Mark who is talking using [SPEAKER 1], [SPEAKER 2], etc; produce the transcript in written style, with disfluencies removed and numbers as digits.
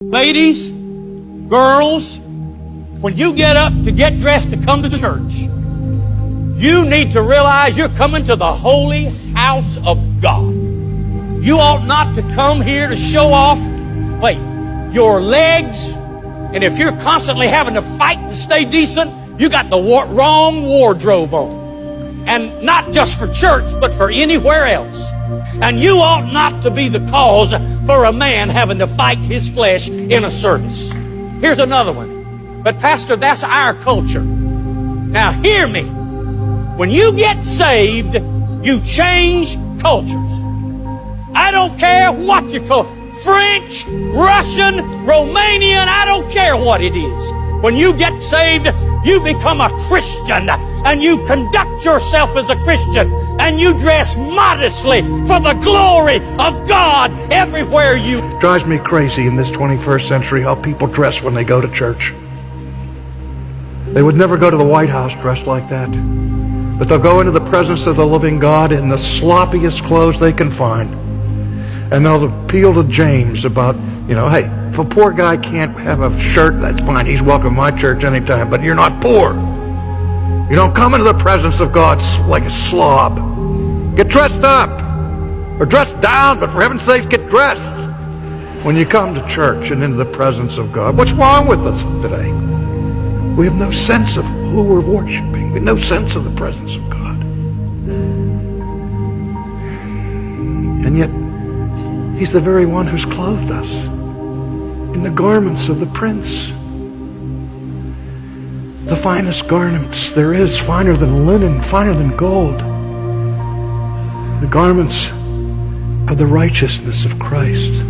[SPEAKER 1] Ladies, girls, when you get up to get dressed to come to church, you need to realize you're coming to the holy house of God. You ought not to come here to show off, your legs. And if you're constantly having to fight to stay decent, you got the wrong wardrobe on. And not just for church, but for anywhere else. And you ought not to be the cause for a man having to fight his flesh in a service. Here's another one. But Pastor, that's our culture. Now hear me. When you get saved, you change cultures. I don't care what you call it. French, Russian, Romanian, I don't care what it is. When you get saved, you become a Christian and you conduct yourself as a Christian and you dress modestly for the glory of God everywhere you.
[SPEAKER 2] It drives me crazy in this 21st century how people dress when they go to church. They would never go to the White House dressed like that. But they'll go into the presence of the living God in the sloppiest clothes they can find. And they'll appeal to James about, hey, if a poor guy can't have a shirt, that's fine. He's welcome to my church anytime, but you're not poor. You don't come into the presence of God like a slob. Get dressed up or dress down, but for heaven's sake, get dressed when you come to church and into the presence of God. What's wrong with us today? We have no sense of who we're worshiping. We have no sense of the presence of God. And yet, He's the very one who's clothed us in the garments of the Prince. The finest garments there is, finer than linen, finer than gold. The garments of the righteousness of Christ.